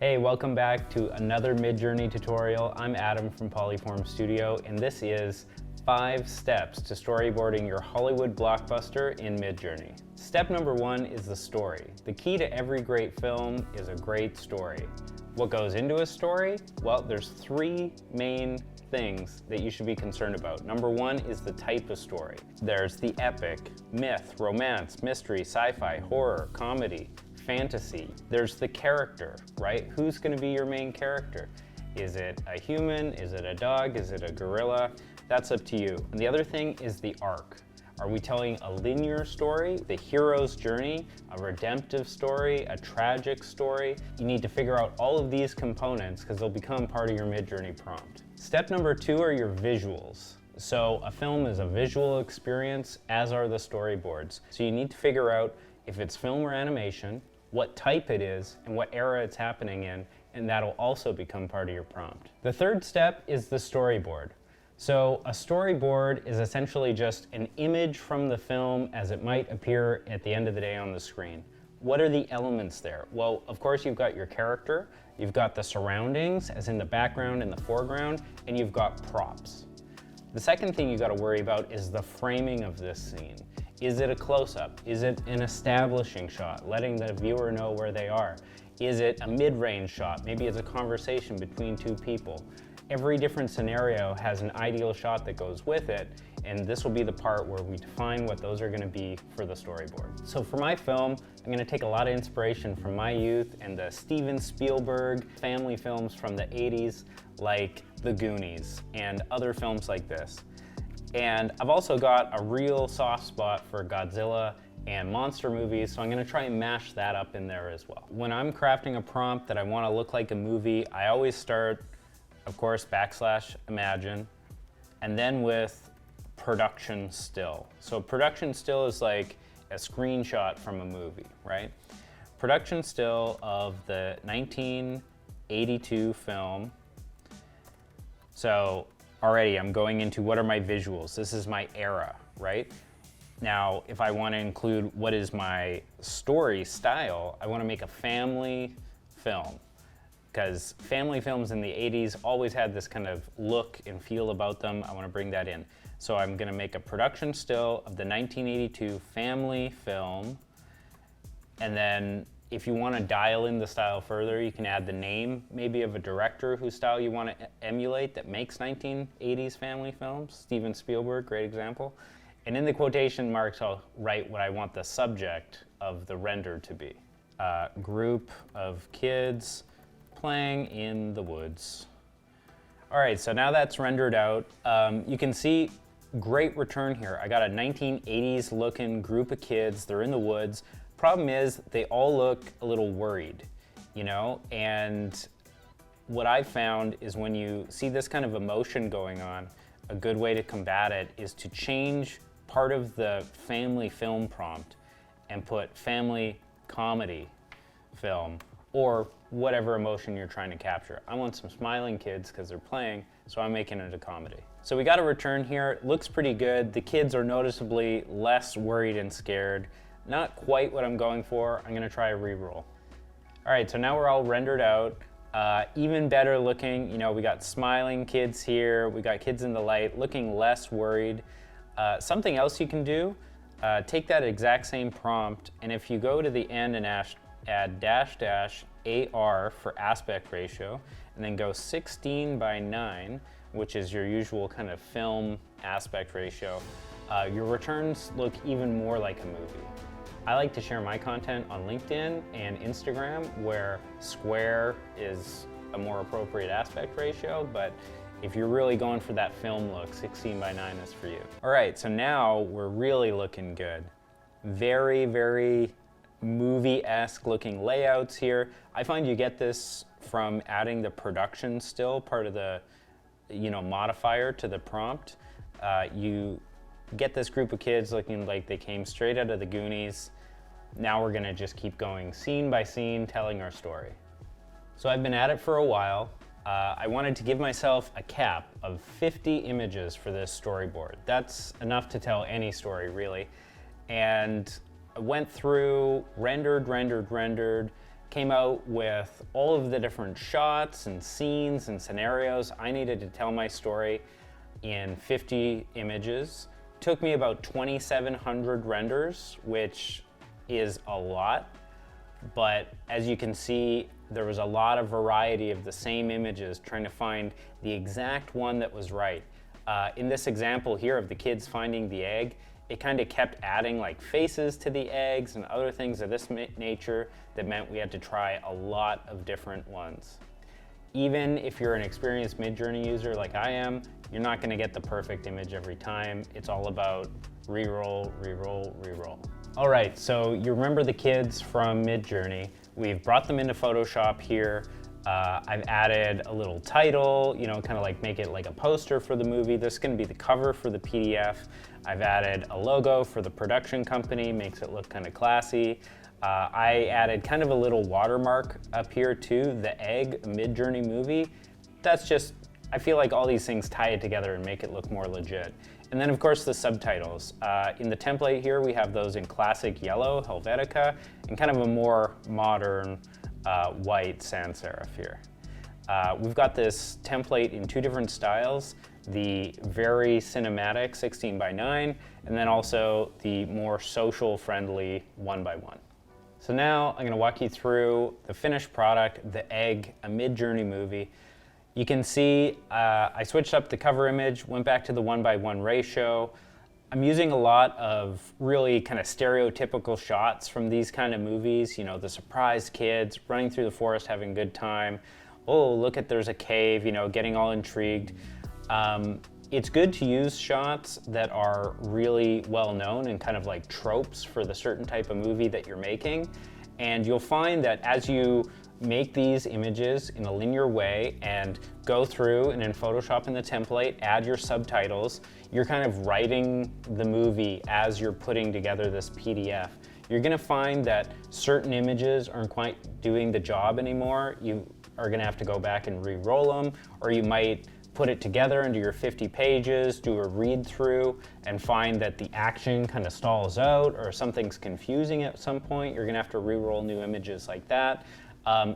Hey, welcome back to another Midjourney tutorial. I'm Adam from Polyform Studio, and this is 5 steps to storyboarding your Hollywood blockbuster in Midjourney. Step number 1 is the story. The key to every great film is a great story. What goes into a story? Well, there's 3 main things that you should be concerned about. Number 1 is the type of story. There's the epic, myth, romance, mystery, sci-fi, horror, comedy, fantasy. There's the character, right? Who's going to be your main character? Is it a human? Is it a dog? Is it a gorilla? That's up to you. And the other thing is the arc. Are we telling a linear story, the hero's journey, a redemptive story, a tragic story? You need to figure out all of these components because they'll become part of your Midjourney prompt. Step number 2 are your visuals. So a film is a visual experience, as are the storyboards. So you need to figure out if it's film or animation, what type it is, and what era it's happening in, and that'll also become part of your prompt. The third step is the storyboard. So a storyboard is essentially just an image from the film as it might appear at the end of the day on the screen. What are the elements there? Well, of course you've got your character, you've got the surroundings, as in the background and the foreground, and you've got props. The second thing you got to worry about is the framing of this scene. Is it a close-up? Is it an establishing shot, letting the viewer know where they are? Is it a mid-range shot? Maybe it's a conversation between 2 people. Every different scenario has an ideal shot that goes with it, and this will be the part where we define what those are going to be for the storyboard. So for my film, I'm going to take a lot of inspiration from my youth and the Steven Spielberg family films from the 80s, like The Goonies and other films like this. And I've also got a real soft spot for Godzilla and monster movies, so I'm gonna try and mash that up in there as well. When I'm crafting a prompt that I wanna look like a movie, I always start, of course, \imagine, and then with production still. So production still is like a screenshot from a movie, right? Production still of the 1982 film. So already I'm going into what are my visuals. This is my era, right? Now, if I want to include what is my story style, I want to make a family film, because family films in the 80s always had this kind of look and feel about them. I want to bring that in. So I'm going to make a production still of the 1982 family film, and then if you want to dial in the style further, you can add the name maybe of a director whose style you want to emulate that makes 1980s family films. Steven Spielberg, great example. And in the quotation marks, I'll write what I want the subject of the render to be. A group of kids playing in the woods. All right, so now that's rendered out. You can see great return here. I got a 1980s looking group of kids. They're in the woods. Problem is, they all look a little worried, you know? And what I've found is when you see this kind of emotion going on, a good way to combat it is to change part of the family film prompt and put family comedy film or whatever emotion you're trying to capture. I want some smiling kids because they're playing, so I'm making it a comedy. So we got a return here. It looks pretty good. The kids are noticeably less worried and scared. Not quite what I'm going for. I'm gonna try a re-roll. All right, so now we're all rendered out. Even better looking, you know, we got smiling kids here. We got kids in the light, looking less worried. Something else you can do, take that exact same prompt, and if you go to the end and add --AR for aspect ratio, and then go 16:9, which is your usual kind of film aspect ratio, your returns look even more like a movie. I like to share my content on LinkedIn and Instagram, where square is a more appropriate aspect ratio, but if you're really going for that film look, 16:9 is for you. All right, so now we're really looking good. Very, very movie-esque looking layouts here. I find you get this from adding the production still part of the, you know, modifier to the prompt. You get this group of kids looking like they came straight out of the Goonies. Now we're gonna just keep going scene by scene, telling our story. So I've been at it for a while. I wanted to give myself a cap of 50 images for this storyboard. That's enough to tell any story, really. And I went through, rendered, came out with all of the different shots and scenes and scenarios I needed to tell my story in 50 images. Took me about 2,700 renders, which is a lot, but as you can see, there was a lot of variety of the same images, trying to find the exact one that was right. In this example here of the kids finding the egg, it kind of kept adding like faces to the eggs and other things of this nature that meant we had to try a lot of different ones. Even if you're an experienced Midjourney user like I am, you're not going to get the perfect image every time. It's all about reroll, reroll, reroll. All right, so you remember the kids from Midjourney. We've brought them into Photoshop here. I've added a little title, you know, kind of like make it like a poster for the movie. This is going to be the cover for the PDF. I've added a logo for the production company, makes it look kind of classy. I added kind of a little watermark up here too, the egg Midjourney movie. That's just, I feel like all these things tie it together and make it look more legit. And then of course the subtitles. In the template here we have those in classic yellow, Helvetica, and kind of a more modern white sans serif here. We've got this template in two different styles, the very cinematic 16:9, and then also the more social friendly 1:1. So now I'm going to walk you through the finished product, the egg, a Midjourney movie. You can see I switched up the cover image, went back to the 1:1 ratio. I'm using a lot of really kind of stereotypical shots from these kind of movies, you know, the surprised kids running through the forest having a good time. Oh, look at, there's a cave, you know, getting all intrigued. It's good to use shots that are really well known and kind of like tropes for the certain type of movie that you're making. And you'll find that as you make these images in a linear way and go through and in Photoshop in the template, add your subtitles, you're kind of writing the movie as you're putting together this PDF. You're gonna find that certain images aren't quite doing the job anymore. You are gonna have to go back and re-roll them, or you might put it together into your 50 pages, do a read through, and find that the action kind of stalls out or something's confusing at some point. You're gonna have to re-roll new images like that.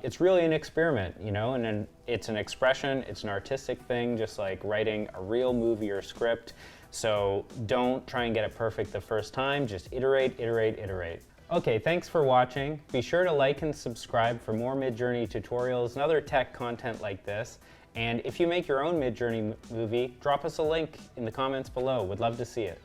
It's really an experiment, you know, and it's an expression, it's an artistic thing, just like writing a real movie or script. So don't try and get it perfect the first time, just iterate, iterate, iterate. Okay, thanks for watching. Be sure to like and subscribe for more Midjourney tutorials and other tech content like this. And if you make your own Midjourney movie, drop us a link in the comments below. Would love to see it.